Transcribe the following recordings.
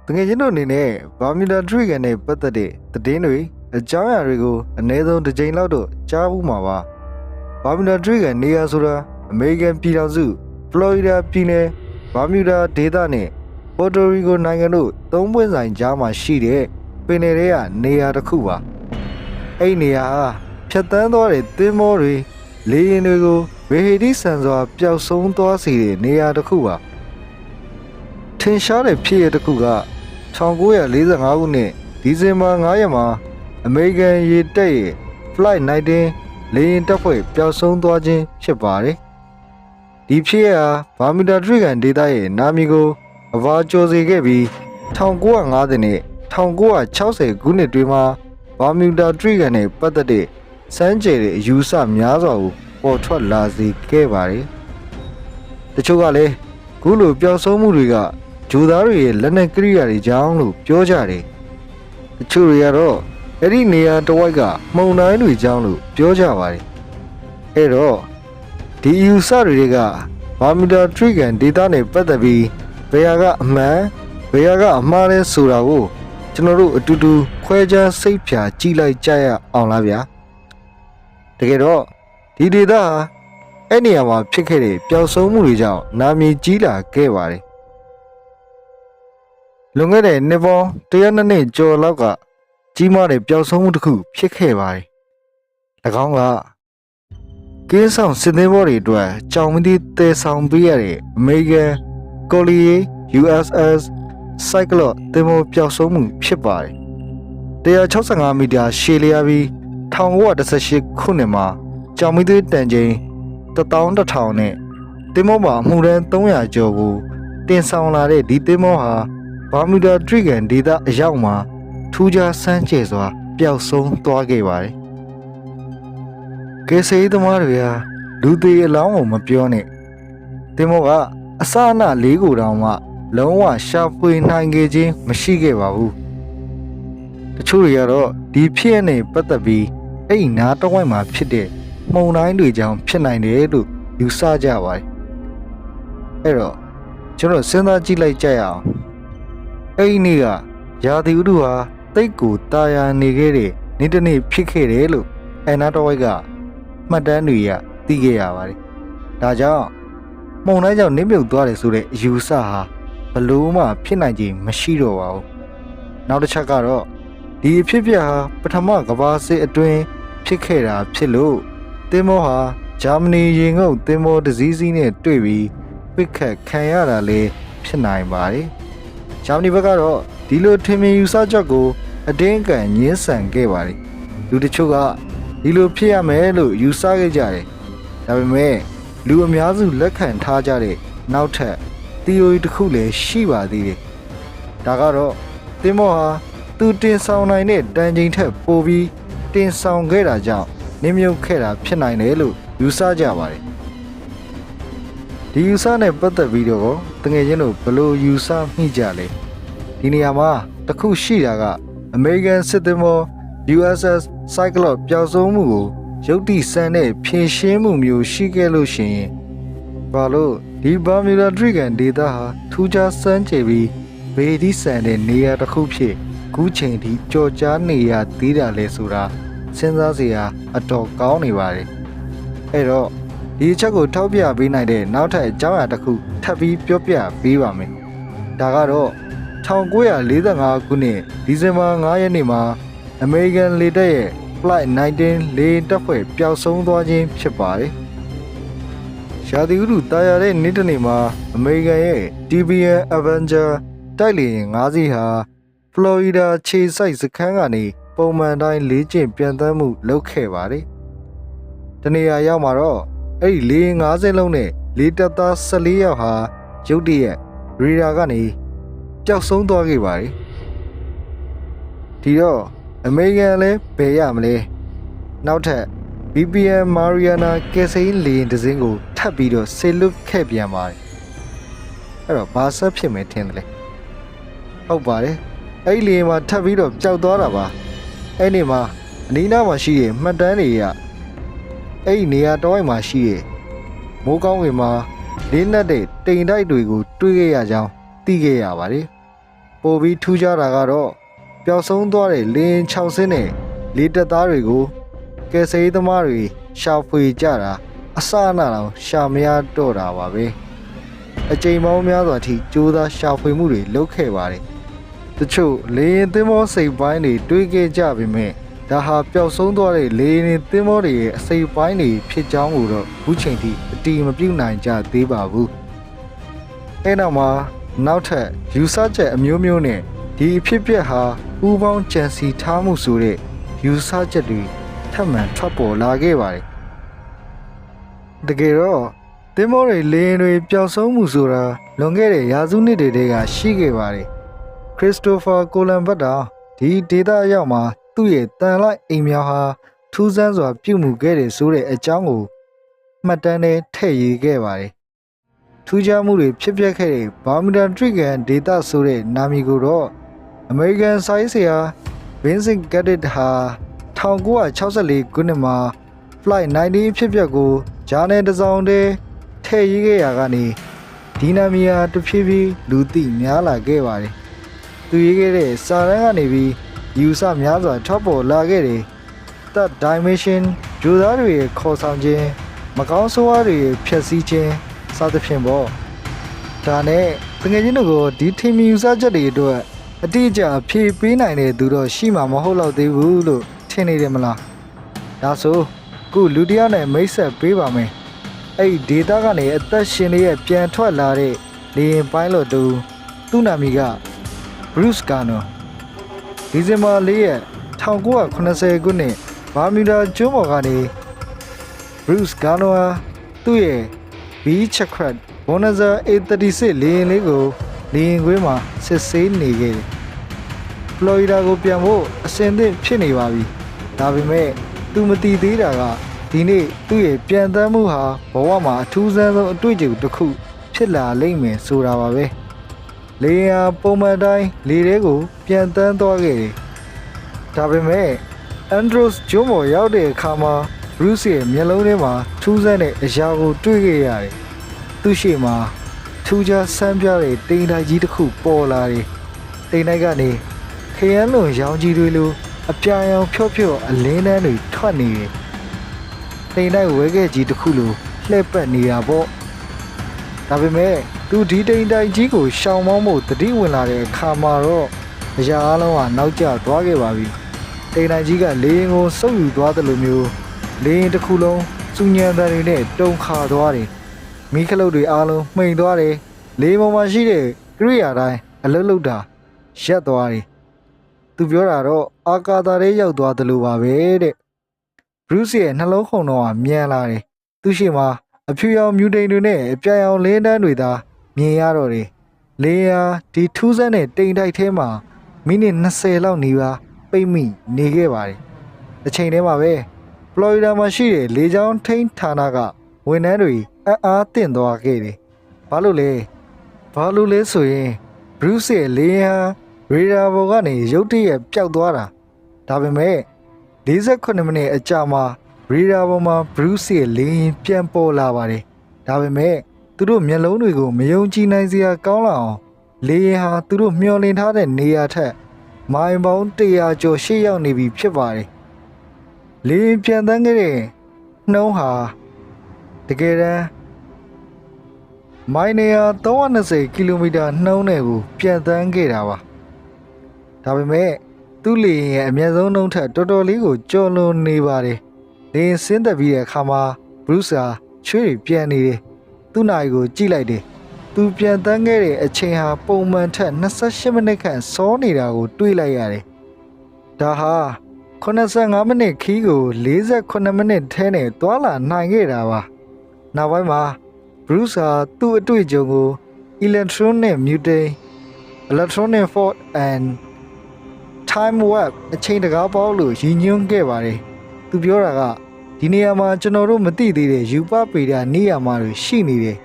တကယ်ချင်းတို့အနေနဲ့ဘာမီတာထရီကန်နဲ့ပတ်သက်တဲ့သတင်းတွေအကြောင်းအရာတွေကိုအနည်းဆုံးတစ်ကြိမ်လောက်တော့ကြားဘူးမှာပါဘာမီတာထရီကန်နေရာဆိုတာအမေရိကန်ပြည်ထောင်စုဖလော်ရီဒါပြည်နယ်ဘာမီတာဒေသနဲ့ပေါ်တိုရီကိုနိုင်ငံတို့သုံးပွင့်ဆိုင်ကြားမှာရှိတဲ့ပင်လယ်ထဲကနေရာတစ်ခုပါအဲ့နေရာဟာဖြတ်တန်းသွားတဲ့သင်္ဘောတွေလေယာဉ်တွေကိုဝေဟိတိဆန်စွာပျောက်ဆုံးသွားစေတဲ့နေရာတစ်ခုပါထင်ရှားတဲ့ဖြစ်ရပ်တစ်ခုက1945ခုနှစ်ဒီဇင်ဘာ9ရက်မှာအမေရိကန်ရေတပ်ရဲ့ Flight 19လေယာဉ်တပ်ဖွဲ့ပျောက်ဆုံးသွားခြင်းဖြစ်ပါတယ်။ဒီဖြစ်ရပ်ဟာဘာမီတာထရီကန်ဒေသရဲ့နာမည်ကိုအဘာကျော်စေခဲ့ပြီး1950နဲ့1960ခုနှစ်တွေမှာဘာမီတာထရီကန်နဲ့ပတ်သက်တဲ့စမ်းကြယ်တဲ့အယူအဆများစွာကိုပေါ်ထွက်လာစေခဲ့ပါတယ်။တချို့ကလည်းခုလိုပျောက်ဆုံးမှုတွေကဂျိုသားတွေရဲ့လက်နက်ကိရိယာတွေကြောင့်လို့ပြောကြတယ်။တချို့တွေကတော့အဲ့ဒီနေရာတစ်ဝိုက်ကမှုန်တိုင်းတွေကြောင့်လို့ပြောကြပါတယ်။အဲ့တော့ဒီယူဆတွေကဘာမီတာထရီကန်ဒေတာနဲ့ပတ်သက်ပြီးဘယ်ဟာကအမှန်ဘယ်ဟာကအမှားလဲဆိုတာကိုကျွန်တော်တို့အတူတူခွဲခြားစိတ်ဖြာကြည့်လိုက်ကြရအောင်လားဗျာ။တကယ်တော့ဒီဒေတာဟာအဲ့နေရာမှာဖြစ်ခဲ့တဲ့ပျောက်ဆုံးမှုတွေကြောင့်နာမည်ကြီးလာခဲ့ပါတယ်။လွန်ခဲ့တဲ့နှစ်ပေါင်း102နှစ်ကျော်လောက်ကကြီးမားတဲ့ပျောက်ဆုံးမှုတစ်ခုဖြစ်ခဲ့ပါတယ်။၎င်းကကင်းဆောင်စစ်သည်ဘော်တွေအတွက်ကြောင်မတီးတည်ဆောင်ပေးရတဲ့အမေရိကန်ကိုလီယေ USS Cyclops သင်္ဘောပျောက်ဆုံးမှုဖြစ်ပါတယ်။165မီတာရှည်လျားပြီး1918ခုနှစ်မှာကြောင်မီးသွေးတန်ချိန်11000နဲ့သင်္ဘောမှာအမှုရန်300ကျော်ကိုတင်ဆောင်လာတဲ့ဒီသင်္ဘောဟာဘာမီတာထရီကန်ဒေသအရောက်မှာထူးခြားဆန်းကျယ်စွာပျောက်ဆုံးသွားခဲ့ပါတယ်။ကယ်ဆယ်ရေးသမားတွေဟာလူသေးအလောင်းကိုမပြောနဲ့သင်္ဘောကအစအနလေးကိုတောင်မှလုံးဝရှာဖွေနိုင်ခဲ့ခြင်းမရှိခဲ့ပါဘူး။တချို့တွေကတော့ဒီဖြစ်ရနဲ့ပတ်သက်ပြီးအဲ့ဒီနားတစ်ဝိုက်မှာဖြစ်တဲ့မှုန်တိုင်းတွေကြောင့်ဖြစ်နိုင်တယ်လို့ယူဆကြပါတယ်။အဲ့တော့ကျွန်တော်စဉ်းစားကြည့်လိုက်ကြရအောင်။အဲ့ဒီနေ့ကရာသီဥတုဟာတိတ်ကိုတာယာနေခဲ့တဲ့နေ့တစ်နေ့ဖြစ်ခဲ့တယ်လို့အဲ့နားတစ်ဝိုက်ကမှတ်တမ်းတွေကသိခဲ့ရပါတယ်။ဒါကြောင့်မှုန်တိုင်းကြောင့်နစ်မြုပ်သွားတယ်ဆိုတဲ့အယူဆဟာဘလို့မှဖြစ်နိုင်ခြင်းမရှိတော့ပါဘူး။နောက်တစ်ချက်ကတော့ဒီအဖြစ်အပျက်ဟာပထမကမ္ဘာစစ်အတွင်းဖြစ်ခဲ့တာဖြစ်လို့သင်္ဘောဟာဂျာမနီရေငုပ်သင်္ဘောတစ်စီးစီးနဲ့တွေ့ပြီးပစ်ခတ်ခံရတာလည်းဖြစ်နိုင်ပါတယ်။ဂျာမနီဘက်ကတော့ဒီလိုထင်မြင်ယူဆချက်ကိုအတင်းအကျပ်ညှင်းဆန်ခဲ့ပါတယ်။လူတချို့ကဒီလိုဖြစ်ရမယ်လို့ယူဆခဲ့ကြတယ်။ဒါပေမဲ့လူအများစုလက်ခံထားကြတဲ့နောက်ထပ် theory တစ်ခုလည်းရှိပါသေးတယ်။ဒါကတော့သင်္ဘောဟာသူတင်ဆောင်နိုင်တဲ့တန်ချိန်ထက်ပိုပြီးတင်ဆောင်ခဲ့တာကြောင့်နစ်မြုပ်ခဲ့တာဖြစ်နိုင်တယ်လို့ယူဆကြပါတယ်။ဒီယူဆနဲ့ပတ်သက်ပြီးတော့တကယ်ချင်းတို့ဘယ်လိုယူဆမိကြလဲ။ဒီနေရာမှာတစ်ခုရှိတာကအမေရိကန်စစ်သင်္ဘော USS Cyclops ပျောက်ဆုံးမှုကိုရုပ်တိဆန်တဲ့ဖြည့်ရှင်းမှုမျိုးရှိခဲ့လို့ရှိရင်ဘာလို့ဒီဘာမီတာထရီကန်ဒေတာဟာထူးခြားစမ်းကြယ်ပြီးဘေးဒီဆန်တဲ့နေရာတစ်ခုဖြစ်ခုချိန်ထိကြော်ကြားနေရသေးတာလဲဆိုတာစဉ်းစားစရာအတော်ကောင်းနေပါတယ်အဲ့တော့ဒီအချက်ကိုထောက်ပြပေးနိုင်တဲ့နောက်ထပ်အကြောင်းအရာတစ်ခုထပ်ပြီးပြောပြပေးပါမယ်ဒါကတော့1945ခုနှစ်ဒီဇင်ဘာ9ရက်နေ့မှာအမေရိကန်လေတပ်ရဲ့ Flight 19လေတပ်ဖွဲ့ပျောက်ဆုံးသွားခြင်းဖြစ်ပါတယ်ရာသီဥတုတာယာတဲ့နေ့တစ်နေ့မှာအမေရိကန်ရဲ့ TBN Avenger တိုက်လေယာဉ်5စီးဟာဖလော်ရီဒါခြေစိုက်စခန်းကနေပုံမှန်တိုင်းလေ့ကျင့်ပြန်သန်းမှုလုပ်ခဲ့ပါတယ်။တနေရာရောက်မှာတော့အဲ့ဒီလေယာဉ်5စင်းလုံးနဲ့လေတပ်သား14ယောက်ဟာရုတ်တရက်ရေဒါကနေပျောက်ဆုံးသွားခဲ့ပါတယ်။ဒီတော့အမေရိကန်လည်းဘယ်ရမလဲ။နောက်ထပ် BPM Mariana ကယ်ဆယ်ရေးလေယာဉ်တစ်စင်းကိုထပ်ပြီးတော့ဆေလွတ်ခဲ့ပြန်ပါတယ်။အဲ့တော့ဘာဆက်ဖြစ်မယ်ထင်တယ်လဲ။ဟုတ်ပါတယ်။အဲ့ဒီလေယာဉ်မှာထပ်ပြီးတော့ပျောက်သွားတာပါ။အဲ့ဒီမှာအနီးနားမှာရှိတဲ့မှတ်တမ်းတွေကအဲ့ဒီနေရာတောင်းမှာရှိတဲ့မိုးကောင်းဝင်မှာလေးနက်တဲ့တိမ်တိုက်တွေကိုတွေးခဲ့ရကြောင်းသိခဲ့ရပါတယ်။ ပိုပြီးထူးခြားတာကတော့ပျောက်ဆုံးသွားတဲ့လေယာဉ်6စင်းနဲ့လေတပ်သားတွေကိုကယ်ဆယ်ရေးသမားတွေရှာဖွေကြတာအစအနတော့ရှာမရတော့တာပါပဲအကြိမ်ပေါင်းများစွာထိကြိုးစားရှာဖွေမှုတွေလုပ်ခဲ့ပါတယ်တချို့လေယာဉ်သင်္ဘောစိတ်ပိုင်းတွေတွေးခဲ့ကြပေမဲ့ဒါဟာပျောက်ဆုံးသွားတဲ့လေယာဉ်သင်္ဘောတွေရဲ့အစိပ်ပိုင်းတွေဖြစ်ကြောင်းကိုတော့အခုချိန်ထိအတိမပြုနိုင်ကြသေးပါဘူးအဲ့နောက်မှာနောက်ထပ်ယူဆချက်အမျိုးမျိုးနဲ့ဒီအဖြစ်အပျက်ဟာပူးပေါင်းကြံစီထားမှုဆိုတဲ့ယူဆချက်တွေထပ်မံထွက်ပေါ်လာခဲ့ပါတယ်တကယ်တော့သင်္ဘောတွေလေယာဉ်တွေပျောက်ဆုံးမှုဆိုတာလွန်ခဲ့တဲ့ရာစုနှစ်တွေကရှိခဲ့ပါတယ်ခရစ္စတိုဖာကိုလံဘတ်တာဒီဒေသရောက်မှာသူ့ရဲ့တန်လိုက်အိမ်များဟာထူးဆန်းစွာပြုမှုခဲ့တယ်ဆိုတဲ့အကြောင်းကိုမှတ်တမ်းနဲ့ထည့်ရေးခဲ့ပါတယ်ထူးခြားမှုတွေဖြစ်ပျက်ခဲ့တဲ့ဘာမူဒါထရစ်ကန်ဒေသဆိုတဲ့နာမည်ကိုတော့အမေရိကန်စာရေးဆရာဗင်ဆင့်ကက်ဒစ်ဟာ1964ခုနှစ်မှာ Flight 19ဖြစ်ပျက်ကိုဂျာနယ်တစ်စောင်တည်းထည့်ရေးခဲ့ရကနေဒီနာမည်ဟာတဖြည်းဖြည်းလူသိများလာခဲ့ပါတယ်သူရေးခဲ့တဲ့စာတမ်းကနေပြီးယူဆများစွာထောက်ပေါ်လာခဲ့တယ် That Dimension ဂျိုသားတွေရဲ့ခေါ်ဆောင်ခြင်းမကောင်းဆိုးဝါးတွေရဲ့ဖျက်ဆီးခြင်းစသဖြင့်ပေါ့ဒါနဲ့တကယ်ချင်းတို့ကိုဒီထင်မြင်ယူဆချက်တွေအတွက်အတိအကျဖြေပေးနိုင်တဲ့သူတော့ရှိမှာမဟုတ်တော့သေးဘူးလို့ထင်နေတယ်မလားဒါဆိုခုလူတယောက်နဲ့မိတ်ဆက်ပေးပါမယ်အဲ့ဒီဒေတာကနေအသက်ရှင်နေရပြန်ထွက်လာတဲ့လေယာဉ်ပိုင်းလို့သူ့နာမည်က Bruce Garner ဒီဇင်ဘာ4ရက်1980ခုနှစ်ဘာမူဒါကျွန်းပေါ်ကနေ Bruce Garner ဟာသူ့ရဲ့ B-Chakrat Bonanza A36 လေယာဉ်လေးကိုလေယာဉ်ကွင်းမှာစစ်ဆေးနေခဲ့တယ်ဖလော်ရီဒါကိုပြန်ဖို့အဆင်သင့်ဖြစ်နေပါပြီဒါပေမဲ့သူမသိသေးတာကဒီနေ့သူ့ရဲ့ပြန်တမ်းမှုဟာဘဝမှာအထူးဆန်းဆုံးအတွေ့အကြုံတစ်ခုဖြစ်လာလိမ့်မယ်ဆိုတာပါပဲလေယာဉ်ပုံမှန်တိုင်းလေထဲကိုပြန်တမ်းသွားခဲ့တယ်ဒါပေမဲ့အန်ဒရိုစ်ကျွန်းပေါ်ရောက်တဲ့အခါမှာဘရုစ်ရဲ့မျက်လုံးထဲမှာထူးဆန်းတဲ့အရာကိုတွေ့ခဲ့ရတယ်သူ့ရှေ့မှာထူးခြားဆန်းပြတဲ့တိမ်တိုက်ကြီးတစ်ခုပေါ်လာတယ်တိမ်တိုက်ကနေခရမ်းလွန်ရောင်ကြီးတွေလိုအပြာရောင်ဖြော့ဖြော့အလင်းတန်းတွေထွက်နေတယ်တိမ်တိုက်ဝဲခဲ့ကြီးတစ်ခုလိုလှည့်ပတ်နေတာပေါ့ဒါပေမဲ့သူဒီတိမ်တိုက်ကြီးကိုရှောင်မောင်းဖို့တတိဝင်လာတဲ့အခါမှာတော့အရာအလုံးကနောက်ကျသွားခဲ့ပါပြီတိမ်တိုက်ကြီးကလေရင်ကိုစုပ်ယူသွားတယ်လို့မျိုးလေရင်တစ်ခုလုံးစူညံတန်တွေနဲ့တုန်ခါသွားတယ်မိခလုတ်တွေအားလုံးမှိန်သွားတယ်လေပေါ်မှာရှိတဲ့ကရိယာတိုင်းအလုတ်လုတ်တာရက်သွားတယ်သူပြောတာတော့အာကာသထဲရောက်သွားတယ်လို့ပါပဲတဲ့ဘရုစ်ရဲ့နှလုံးခုန်တော့မြန်လာတယ်သူရှိမှာအဖြူရောင်မြူတိန်တွေနဲ့အပြာရောင်လင်းတန်းတွေသာမြင်ရတော့တယ်လေယာဒီထူးဆန်းတဲ့တိမ်တိုက်ထဲမှာမိနစ်20လောက်နေပါပိတ်မိနေခဲ့ပါတယ်အချိန်တည်းမှာပဲဖလော်ရီဒါမှာရှိတဲ့လေကြောင်းထိန်းဌာနကဝန်ထမ်းတွေအားတင့်သွားခဲ့တယ်ဘာလို့လဲဆိုရင်ဘရုစ်ရဲ့လေယာရေဒါဘော်ကနေရုတ်တရက်ပျောက်သွားတာဒါပေမဲ့48မိနစ်အကြာမှာရေဒါဘော်မှာဘရုစ်ရဲ့လေယာဉ်ပြန်ပေါ်လာပါတယ်ဒါပေမဲ့သူတို့မျက်လုံးတွေကိုမယုံကြည်နိုင်စရာကောင်းလာအောင်လေယာဉ်ဟာသူတို့မျှော်လင့်ထားတဲ့နေရာထက်မိုင်ပေါင်း100ကျော်ရှေ့ရောက်နေပြီဖြစ်ပါတယ်လေယာဉ်ပြန်တန်းခဲ့တဲ့နှုံးဟာတကယ်တမ်းမိုင်320ကီလိုမီတာနှုန်းနဲ့ကိုပြန်တန်းခဲ့တာပါဒါပေမဲ့သူ့လေယာဉ်ရဲ့အမြင့်ဆုံးနှုန်းထက်တော်တော်လေးကိုကျော်လွန်နေပါတယ်လေယာဉ်ဆင်းသက်ပြီးတဲ့အခါမှာဘရုစ်ဟာချွေးတွေပြန်နေတယ်သူ့နာရီကိုကြည့်လိုက်တယ်သူပြန်တန်းခဲ့တဲ့အချိန်ဟာပုံမှန်ထက်28မိနစ်ခန့်စောနေတာကိုတွေးလိုက်ရတယ်ဒါဟာ85မိနစ်ခီးကို48မိနစ်ထဲနဲ့တွာလာနိုင်ခဲ့တာပါနောက်ပိုင်းမှာဘရုစ်ဟာသူ့အတွေ့အကြုံကို electronic mutant electronic fault and time warp အချိန်တကားပေါက်လို့ရည်ညွှန်းခဲ့ပါတယ်သူပြောတာကဒီနေရာမှာကျွန်တော်တို့မသိသေးတဲ့ယူပပေတာနေရာမှာရှိနေတယ်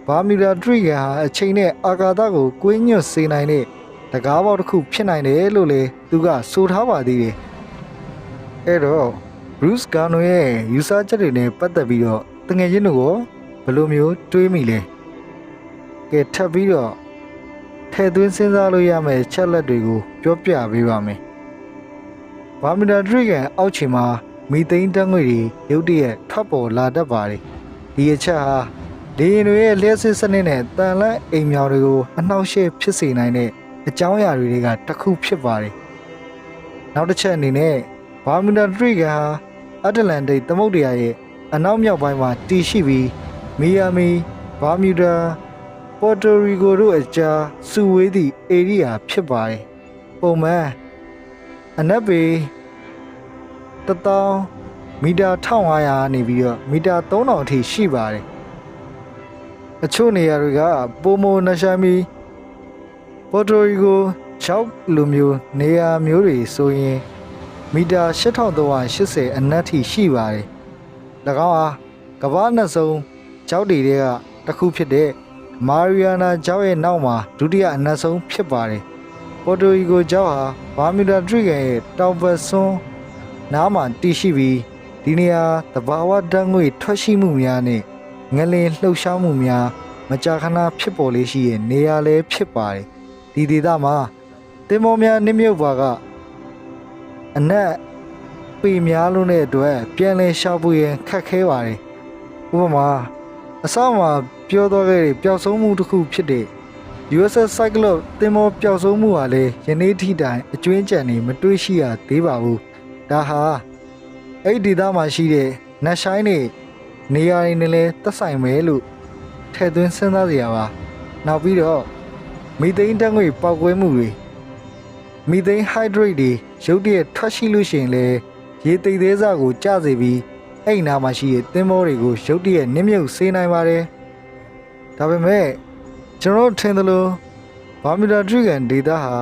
ဘာမူဒါထရစ်ကန်ဟာအချိန်နဲ့အာကာသကိုကွင်းညွတ်စေနိုင်တဲ့တကားပေါက်တစ်ခုဖြစ်နိုင်တယ်လို့လေသူကဆိုထားပါသေးတယ်အဲ့တော့ Bruce Garner ရဲ့ယူဆချက်တွေနဲ့ပတ်သက်ပြီးတော့တငယ်ချင်းတို့ကဘယ်လိုမျိုးတွေးမိလဲကဲထပ်ပြီးတော့ဒ ထည့်သွင်းစဉ်းစားလို့ရမယ့်ချက်လက်တွေကိုပြောပြပေးပါမယ်။ဘာမီတာဒရိကန်အောက်ခြေမှာမီသိန်းဓာတ်ငွေ့တွေရုတ်တရက်ထွက်ပေါ်လာတတ်ပါတယ်။ဒီအချက်ဟာလေယာဉ်တွေရဲ့လျှက်စစ်စနစ်နဲ့တန်လန့်အိမ်မြောင်တွေကိုအနှောက်အယှက်ဖြစ်စေနိုင်တဲ့အကြောင်းအရာတွေကတစ်ခုဖြစ်ပါတယ်။နောက်တစ်ချက်အနေနဲ့ဘာမီတာဒရိကန်ဟာအတ္တလန်တိတ်သမုဒ္ဒရာရဲ့အနောက်မြောက်ပိုင်းမှာတည်ရှိပြီးမီယာမီဘာမြူဒါပေါ်တိုရီဂိုတို့အကြားစုဝေးသည့်ဧရိယာဖြစ်ပါတယ်။ပုံမှန်အနက်ပေ1000မီတာ1500နေပြီးတော့မီတာ3000အထိရှိပါတယ်။အချို့နေရာတွေကပိုမိုနရှာမီပေါ်တိုရီဂို6လိုမျိုးနေရာမျိုးတွေဆိုရင်မီတာ8380အနက်ထိရှိပါတယ်။၎င်းဟာကမ္ဘာနှစ်ဆုံးကျောက်တွေကတစ်ခုဖြစ်တဲ့မာရီယာနာကျောက်ရဲ့နောက်မှာဒုတိယအနက်ဆုံးဖြစ်ပါတယ်။ပေါ်တိုရီဂိုကျောက်ဟာဘာမီတာဒရိကန်ရဲ့တောင်ဘက်စွန်းနားမှာတည်ရှိပြီးဒီနေရာသဘာဝဓာတ်ငွေထွက်ရှိမှုများနဲ့ငလင်လှုပ်ရှားမှုများမကြာခဏဖြစ်ပေါ်လေးရှိတဲ့နေရာလည်းဖြစ်ပါတယ်။ဒီဒေသမှာတင်မောများနစ်မြုပ်ပါကအနက်ပေများလုံးတဲ့အတွက်ပြန်လည်ရှာဖွေရင်ခက်ခဲပါတယ်။ဥပမာအစမှာပြောသွားခဲ့တဲ့ပျောက်ဆုံးမှုတစ်ခုဖြစ်တဲ့ USS Cyclops တင်မောပျောက်ဆုံးမှုဟာလည်းယနေ့ထိတိုင်အကျွင်းကြံနေမတွေ့ရှိရသေးပါဘူး။ဒါဟာအဲ့ဒီဒေသမှာရှိတဲ့နတ်ဆိုင်တွေနေရာတွေနဲ့လည်းသက်ဆိုင်မယ်လို့ထည့်သွင်းစဉ်းစားစရာပါ။နောက်ပြီးတော့မီသိန်းဓာတ်ငွေပေါက်ကွဲမှုတွေမီသိန်းဟိုက်ဒရိတ်တွေရုတ်တရက်ထွက်ရှိလို့ရှိရင်လည်းရေသိပ်သေးစားကိုကျစေပြီးအဲ့နာမှာရှိတဲ့သင်္ဘောတွေကိုရုတ်တရက်နစ်မြုပ်စေနိုင်ပါတယ်။ဒါပေမဲ့ကျွန်တော်ထင်သလိုဘာမီတာဒရိကန်ဒေတာဟာ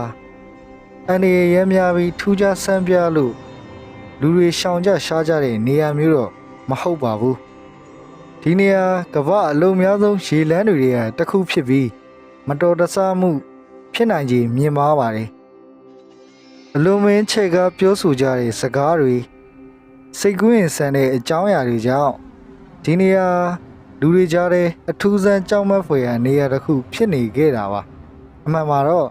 အနေရမ်းများပြီးထူးခြားဆန်းပြလို့လူတွေရှောင်ကြရှားကြတဲ့နေရာမျိုးတော့မဟုတ်ပါဘူး။ဒီနေရာကမ္ဘာအလုံးများဆုံးရေလမ်းတွေကတစ်ခုဖြစ်ပြီးမတော်တဆမှုဖြစ်နိုင်ခြေမြင်ပါပါတယ်။အလုံးမင်းချက်ကပြောဆိုကြတဲ့စကားတွေစိတ်ကူးရင်ဆန်တဲ့အကြောင်းအရာတွေကြောင့်ဒီနေရာလူတွေကြားတဲ့အထူးဆန်းကြောက်မက်ဖွယ်ရာနေရာတစ်ခုဖြစ်နေခဲ့တာပါအမှန်မှာတော့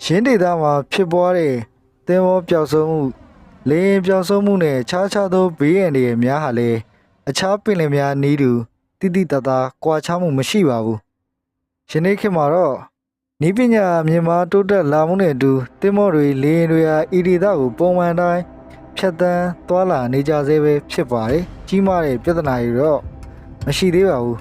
ရင်းဒေသမှာဖြစ်ပွားတဲ့သင်္ဘောပျောက်ဆုံးမှုလေယာဉ်ပျောက်ဆုံးမှုနဲ့ခြားခြားသောဘေးရန်တွေများဟာလည်းအခြားပင်လယ်များနည်းတူတိတိတသားကွာခြားမှုမရှိပါဘူးယနေ့ခေတ်မှာတော့ဤပညာမြန်မာတိုးတက်လာမှုနဲ့အတူသင်္ဘောတွေလေယာဉ်တွေဟာဤဒေသကိုပုံမှန်တိုင်းဖြတ်တန်းသွားလာနေကြသေးပဲဖြစ်ပါတယ်ကြီးမားတဲ့ပြဿနာတွေတော့မရှိသေးပါဘူး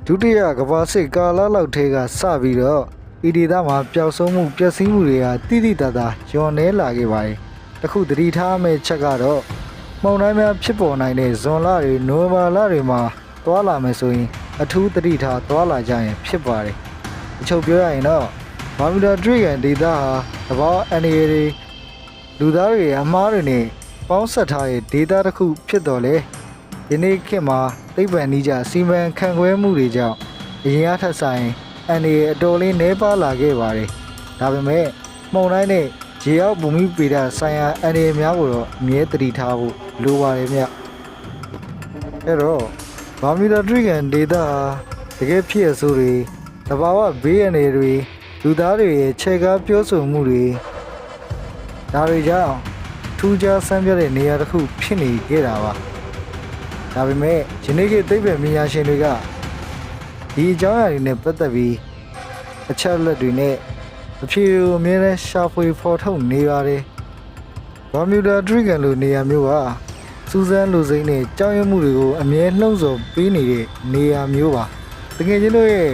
ဒုတိယကမ္ဘာစစ်ကာလလောက်ထဲကစပြီးတော့ဤဒေသမှာပျောက်ဆုံးမှုပျက်စီးမှုတွေဟာတိတိတတ်တာညော်နေလာခဲ့ပါတယ်တခုသတိထားမယ့်ချက်ကတော့မှောင်တိုင်းများဖြစ်ပေါ်နိုင်တဲ့ဇွန်လတွေနိုဝင်ဘာလတွေမှာသွားလာမယ်ဆိုရင်အထူးသတိထားသွားလာကြရင်ဖြစ်ပါတယ်အချုပ်ပြောရရင်တော့ဘာမီတာဒရိကန်ဒေတာဟာသဘောအန်ရီတွေလူသားတွေအမားတွေနဲ့ပေါင်းဆက်ထားတဲ့ဒေတာတစ်ခုဖြစ်တော်လဲဒီနေ့ခေတ်မှာသိပ္ပံနည်းကျစီမံခန့်ခွဲမှုတွေကြောင့်အရင်အထက်ဆိုင်အန်ရီအတော်လေးနှဲပါလာခဲ့ပါတယ်ဒါပေမဲ့မှောင်တိုင်းနဲ့ရေအောက်ဘူမိပေဒဆိုင်ရာအန်ရီများကိုတော့အမြဲတတိထားဖို့လိုပါတယ်မြတ်အဲ့တော့ဘာမီတာဒရိကန်ဒေတာတကယ်ဖြစ်ရဆိုတွေတဘာဝဘေးရန်တွေလူသားတွေရဲ့ခြေကားပြောဆိုမှုတွေဒါတွေကြောင့်ထူးခြားဆန်းပြတဲ့နေရာတစ်ခုဖြစ်နေခဲ့တာပါဒါပေမဲ့ယနေ့ခေတ်သိပ္ပံပညာရှင်တွေကဒီအကြောင်းအရာတွေနဲ့ပတ်သက်ပြီးအချက်အလက်တွေနဲ့အဖြေကိုအမြဲတမ်းရှာဖွေဖော်ထုတ်နေပါတယ်ဘာမီတာဒရိကန်လိုနေရာမျိုးကစူးစမ်းလူစိမ့်နဲ့ကြောက်ရွံ့မှုတွေကိုအမြဲလှုံ့ဆော်ပေးနေတဲ့နေရာမျိုးပါတကယ်ချင်းတို့ရဲ့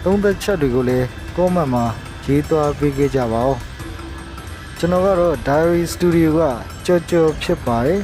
သုံးသက်ချက်တွေကိုလည်းကောမန့်မှာရေးသွားပေးခဲ့ကြပါဦးကျွန်တော်ကတော့ Diary Studio ကကြော်ဖြစ်ပါတယ်